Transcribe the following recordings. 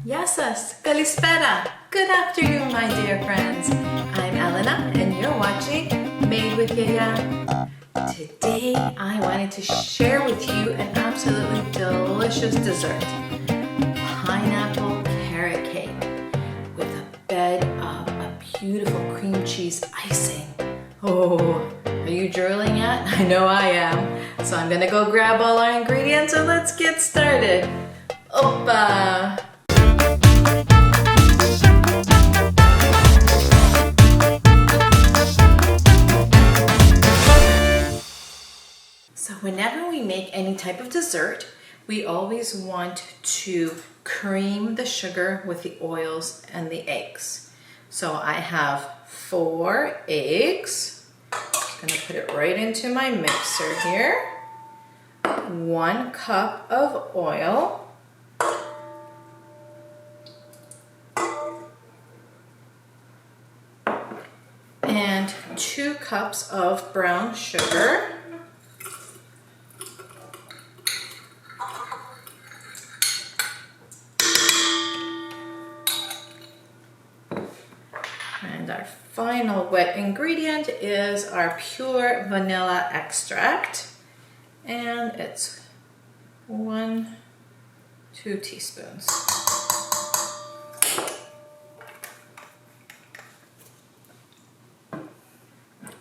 Yasas, kalispera. Good afternoon, my dear friends. I'm Elena, and you're watching Made with Yiayia. Today, I wanted to share with you an absolutely delicious dessert. Pineapple carrot cake with a bed of a beautiful cream cheese icing. Oh, are you drooling yet? I know I am. So I'm gonna go grab all our ingredients and let's get started. Oppa! So whenever we make any type of dessert, we always want to cream the sugar with the oils and the eggs. So I have 4 eggs. I'm gonna put it right into my mixer here. 1 cup of oil. And 2 cups of brown sugar. And our final wet ingredient is our pure vanilla extract. And it's 2 teaspoons.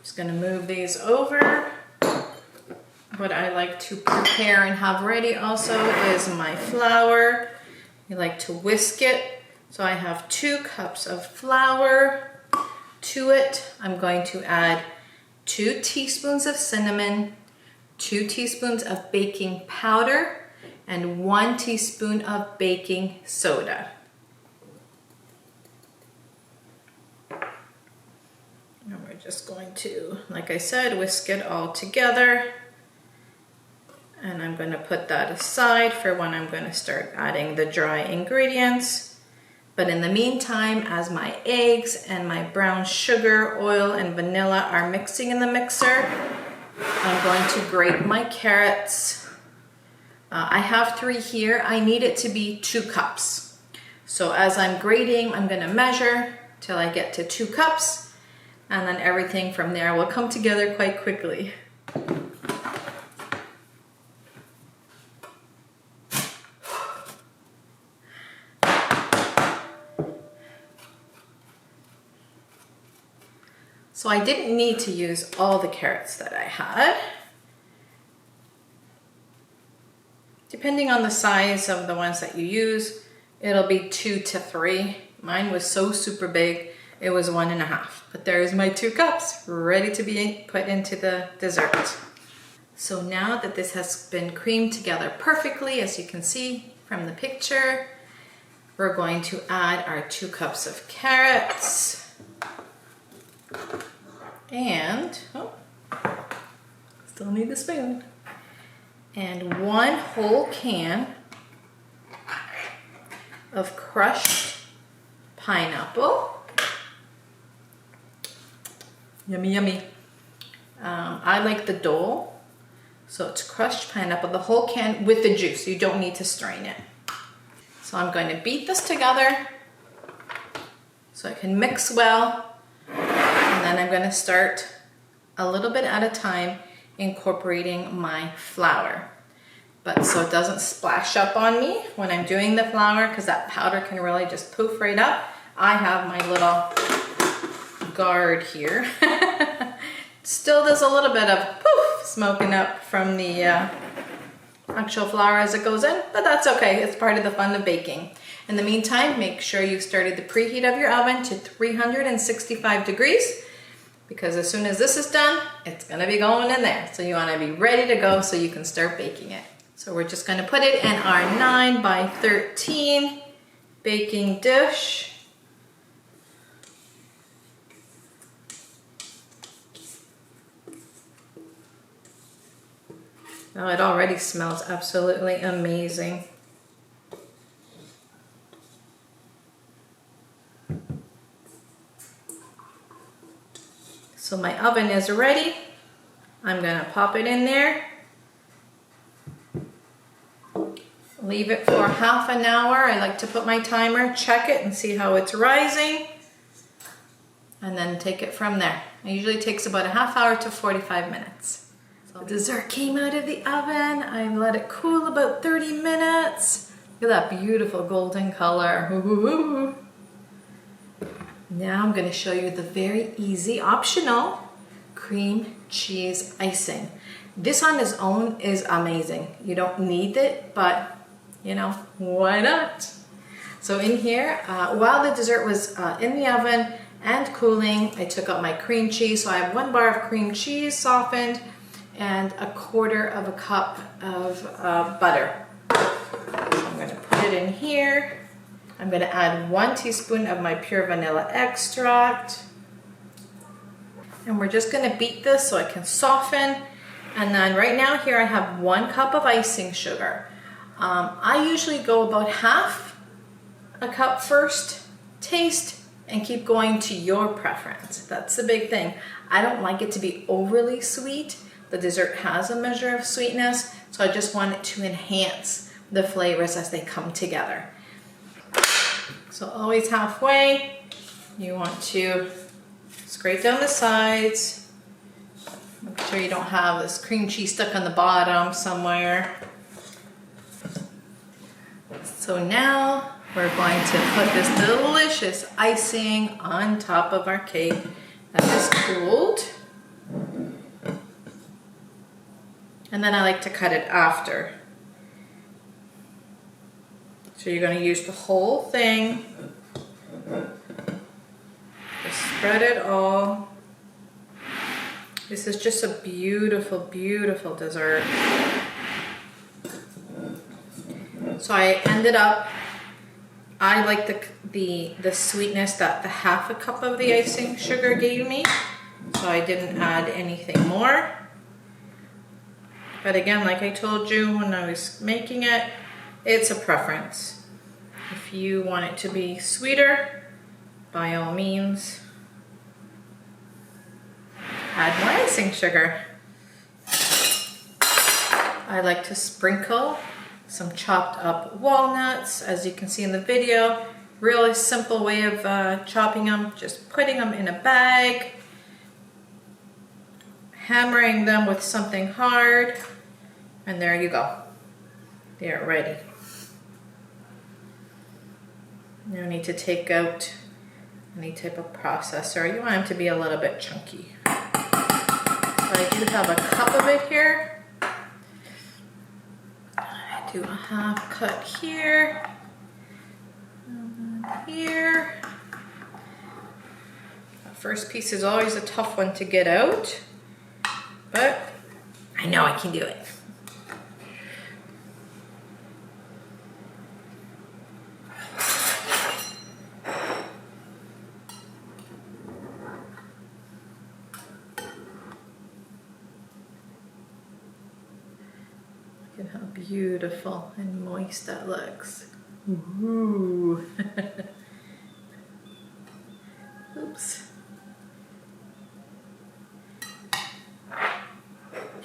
Just gonna move these over. What I like to prepare and have ready also is my flour. You like to whisk it. So I have 2 cups of flour. To it, I'm going to add 2 teaspoons of cinnamon, 2 teaspoons of baking powder, and 1 teaspoon of baking soda. And we're just going to, like I said, whisk it all together. And I'm going to put that aside for when I'm going to start adding the dry ingredients. But in the meantime, as my eggs and my brown sugar, oil, and vanilla are mixing in the mixer, I'm going to grate my carrots. I have 3 here. I need it to be 2 cups. So as I'm grating, I'm going to measure till I get to 2 cups. And then everything from there will come together quite quickly. So I didn't need to use all the carrots that I had. Depending on the size of the ones that you use, it'll be 2 to 3. Mine was so super big, it was 1.5. But there's my 2 cups ready to be put into the dessert. So now that this has been creamed together perfectly, as you can see from the picture, we're going to add our 2 cups of carrots. And, still need the spoon. And 1 whole can of crushed pineapple. Yummy, yummy. I like the dole, so it's crushed pineapple, the whole can with the juice. You don't need to strain it. So I'm going to beat this together so it can mix well. And then I'm going to start a little bit at a time incorporating my flour. But so it doesn't splash up on me when I'm doing the flour, because that powder can really just poof right up. I have my little guard here. Still does a little bit of poof smoking up from the actual flour as it goes in, but that's okay. It's part of the fun of baking. In the meantime, make sure you've started the preheat of your oven to 365 degrees, because as soon as this is done, it's gonna be going in there. So you wanna be ready to go so you can start baking it. So we're just gonna put it in our 9 by 13 baking dish. Oh, it already smells absolutely amazing. So my oven is ready. I'm gonna pop it in there. Leave it for half an hour. I like to put my timer, check it and see how it's rising, and then take it from there. It usually takes about a half hour to 45 minutes. So the dessert came out of the oven. I let it cool about 30 minutes. Look at that beautiful golden color. Ooh. Now I'm going to show you the very easy, optional cream cheese icing. This on its own is amazing. You don't need it, but you know, why not? So in here, while the dessert was in the oven and cooling, I took out my cream cheese. So I have 1 bar of cream cheese softened and 1/4 cup of butter. So I'm going to put it in here. I'm going to add 1 teaspoon of my pure vanilla extract. And we're just going to beat this so it can soften. And then right now here I have 1 cup of icing sugar. I usually go about half a cup first, taste, and keep going to your preference. That's the big thing. I don't like it to be overly sweet. The dessert has a measure of sweetness, so I just want it to enhance the flavors as they come together. So always halfway, you want to scrape down the sides. Make sure you don't have this cream cheese stuck on the bottom somewhere. So now we're going to put this delicious icing on top of our cake that is cooled. And then I like to cut it after. So you're going to use the whole thing. Just spread it all. This is just a beautiful, beautiful dessert. So I ended up, I like the sweetness that the half a cup of the icing sugar gave me. So I didn't add anything more. But again, like I told you when I was making it, it's a preference. If you want it to be sweeter, by all means, add more icing sugar. I like to sprinkle some chopped up walnuts, as you can see in the video. Really simple way of chopping them, just putting them in a bag, hammering them with something hard, and there you go. They're ready. You need to take out any type of processor. You want them to be a little bit chunky. But I do have a cup of it here. I do a half cut here, and then here. The first piece is always a tough one to get out, but I know I can do it. Look at how beautiful and moist that looks. Ooh. Oops.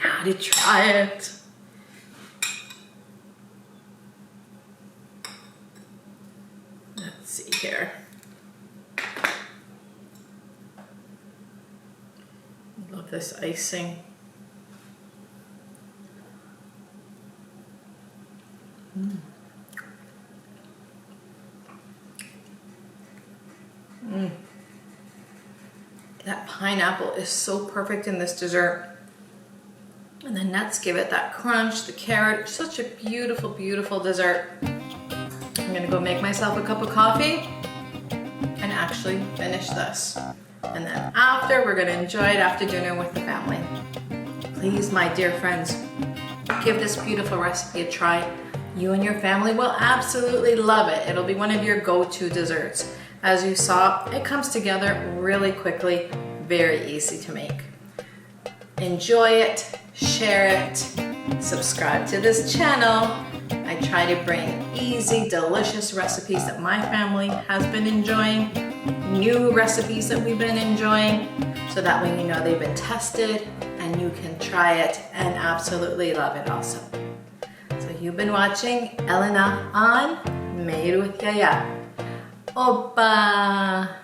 Now to try it. Let's see here. Love this icing. That pineapple is so perfect in this dessert. And the nuts give it that crunch, the carrot, such a beautiful, beautiful dessert. I'm gonna go make myself a cup of coffee and actually finish this. And then after, we're gonna enjoy it after dinner with the family. Please, my dear friends, give this beautiful recipe a try. You and your family will absolutely love it. It'll be one of your go-to desserts. As you saw, it comes together really quickly, very easy to make. Enjoy it, share it, subscribe to this channel. I try to bring easy, delicious recipes that my family has been enjoying, new recipes that we've been enjoying, so that way you know they've been tested and you can try it and absolutely love it also. So You've been watching Elena on Made with Yiayia. Opa!